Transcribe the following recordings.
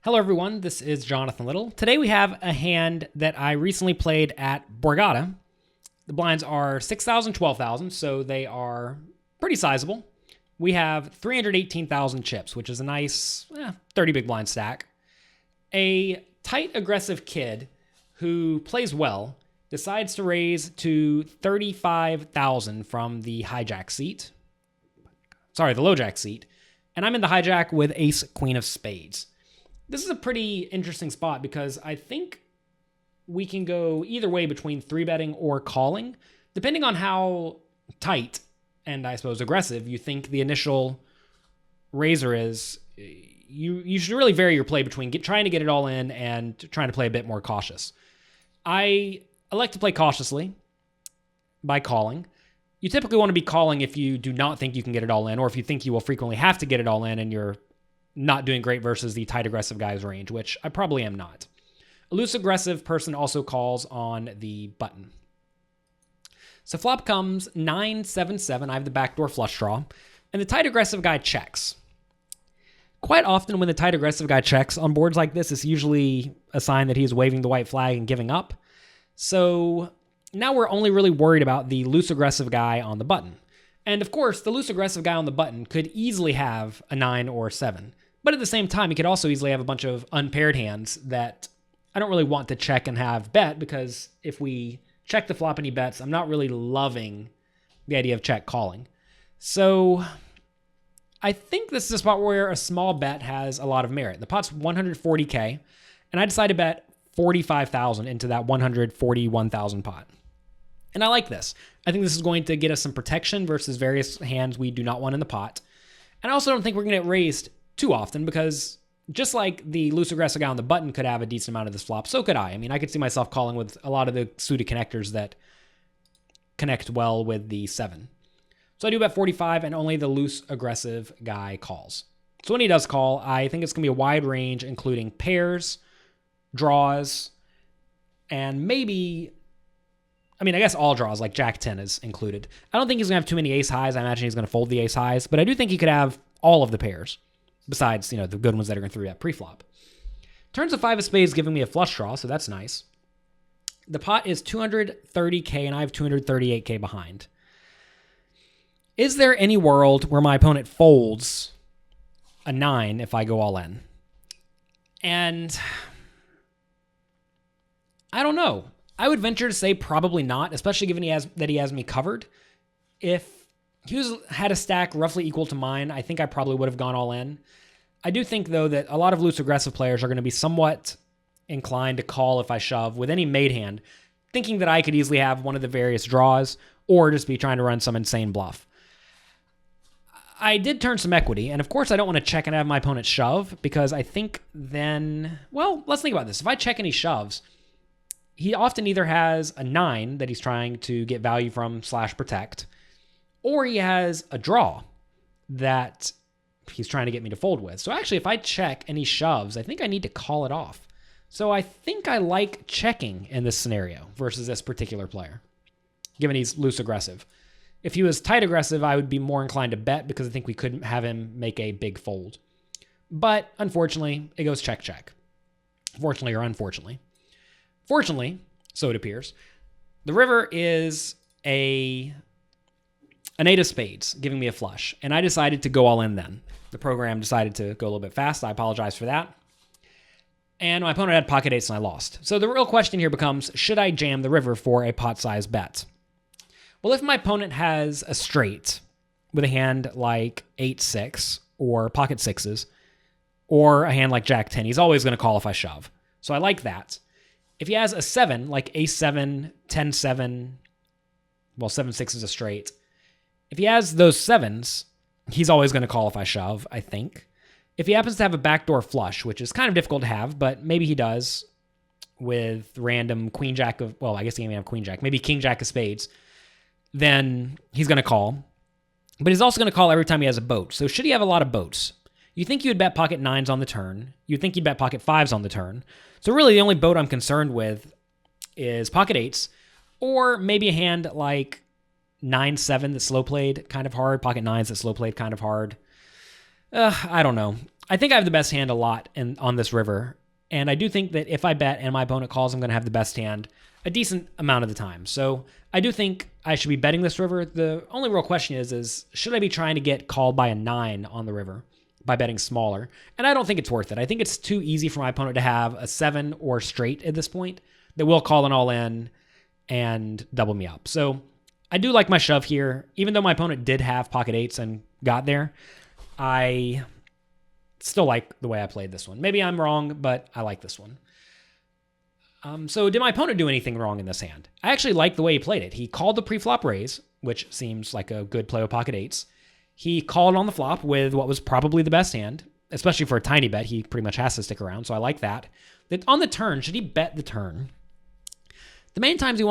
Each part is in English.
Hello everyone, this is Jonathan Little. Today we have a hand that I recently played at Borgata. The blinds are 6,000, 12,000, so they are pretty sizable. We have 318,000 chips, which is a nice 30 big blind stack. A tight, aggressive kid who plays well decides to raise to 35,000 from the hijack seat. Sorry, the low jack seat. And I'm in the hijack with ace, queen of spades. This is a pretty interesting spot because I think we can go either way between 3-betting or calling, depending on how tight and I suppose aggressive you think the initial raiser is. You should really vary your play between trying to get it all in and trying to play a bit more cautious. I like to play cautiously by calling. You typically want to be calling if you do not think you can get it all in, or if you think you will frequently have to get it all in and you're not doing great versus the tight aggressive guy's range, which I probably am not. A loose aggressive person also calls on the button. So flop comes 9-7-7. I have the backdoor flush draw, and the tight aggressive guy checks. Quite often when the tight aggressive guy checks on boards like this, it's usually a sign that he's waving the white flag and giving up. So now we're only really worried about the loose aggressive guy on the button. And of course, the loose aggressive guy on the button could easily have a 9 or 7. But at the same time, he could also easily have a bunch of unpaired hands that I don't really want to check and have bet, because if we check the flop and he bets, I'm not really loving the idea of check calling. So I think this is a spot where a small bet has a lot of merit. The pot's 140K, and I decided to bet 45,000 into that 141,000 pot. And I like this. I think this is going to get us some protection versus various hands we do not want in the pot. And I also don't think we're going to get raised too often, because just like the loose aggressive guy on the button could have a decent amount of this flop, so could I. I mean, I could see myself calling with a lot of the suited connectors that connect well with the 7. So I do bet 45, and only the loose aggressive guy calls. So when he does call, I think it's going to be a wide range, including pairs, draws, and maybe, I mean, I guess all draws, like Jack 10 is included. I don't think he's going to have too many ace highs. I imagine he's going to fold the ace highs, but I do think he could have all of the pairs, besides, the good ones that are going through that pre-flop. Turns of 5 of spades giving me a flush draw, so that's nice. The pot is 230K, and I have 238K behind. Is there any world where my opponent folds a 9 if I go all in? And I don't know. I would venture to say probably not, especially given that he has me covered. If he had a stack roughly equal to mine, I think I probably would have gone all in. I do think, though, that a lot of loose aggressive players are going to be somewhat inclined to call if I shove with any made hand, thinking that I could easily have one of the various draws or just be trying to run some insane bluff. I did turn some equity, and of course I don't want to check and have my opponent shove, because I think then, well, let's think about this. If I check and he shoves, he often either has a 9 that he's trying to get value from / protect, or he has a draw that he's trying to get me to fold with. So actually, if I check and he shoves, I think I need to call it off. So I think I like checking in this scenario versus this particular player, given he's loose aggressive. If he was tight aggressive, I would be more inclined to bet, because I think we couldn't have him make a big fold. But unfortunately, it goes check, check. Fortunately or unfortunately. Fortunately, so it appears, the river is an 8 of spades, giving me a flush. And I decided to go all in then. The program decided to go a little bit fast. I apologize for that. And my opponent had pocket eights and I lost. So the real question here becomes, should I jam the river for a pot-sized bet? Well, if my opponent has a straight with a hand like 8-6 or pocket sixes, or a hand like Jack 10, he's always going to call if I shove. So I like that. If he has a 7, like Ace-7, 10-7, well, 7-6 is a straight. If he has those 7s, he's always going to call if I shove, I think. If he happens to have a backdoor flush, which is kind of difficult to have, but maybe he does with random queen jack of, well, I guess he can't even have queen jack, maybe king jack of spades, then he's going to call. But he's also going to call every time he has a boat. So should he have a lot of boats? You think you would bet pocket 9s on the turn. You'd think you'd bet pocket 5s on the turn. So really the only boat I'm concerned with is pocket 8s, or maybe a hand like 9-7 that slow played kind of hard, pocket 9s that slow played kind of hard. I don't know. I think I have the best hand a lot on this river, and I do think that if I bet and my opponent calls, I'm going to have the best hand a decent amount of the time. So I do think I should be betting this river. The only real question is should I be trying to get called by a 9 on the river by betting smaller? And I don't think it's worth it. I think it's too easy for my opponent to have a 7 or straight at this point that will call an all in and double me up. So I do like my shove here. Even though my opponent did have pocket 8s and got there, I still like the way I played this one. Maybe I'm wrong, but I like this one. So did my opponent do anything wrong in this hand? I actually like the way he played it. He called the pre-flop raise, which seems like a good play with pocket 8s. He called on the flop with what was probably the best hand, especially for a tiny bet. He pretty much has to stick around, so I like that. Then on the turn, should he bet the turn? The main times he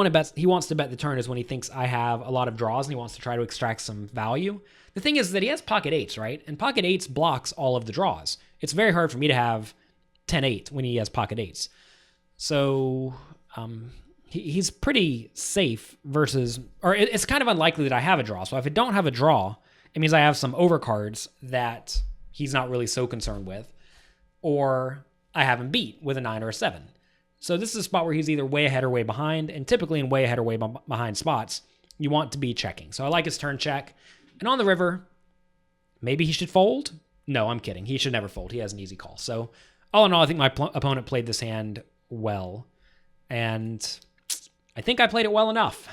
wants to bet the turn is when he thinks I have a lot of draws and he wants to try to extract some value. The thing is that he has pocket 8s, right? And pocket 8s blocks all of the draws. It's very hard for me to have 10-8 when he has pocket 8s. So he's pretty safe versus, or it's kind of unlikely that I have a draw. So if I don't have a draw, it means I have some overcards that he's not really so concerned with, or I have him beat with a 9 or a 7. So this is a spot where he's either way ahead or way behind, and typically in way ahead or way behind spots, you want to be checking. So I like his turn check. And on the river, maybe he should fold? No, I'm kidding. He should never fold. He has an easy call. So all in all, I think my opponent played this hand well, and I think I played it well enough.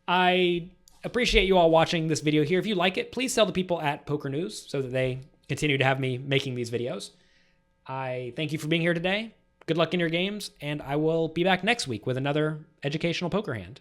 I appreciate you all watching this video here. If you like it, please tell the people at Poker News so that they continue to have me making these videos. I thank you for being here today. Good luck in your games, and I will be back next week with another educational poker hand.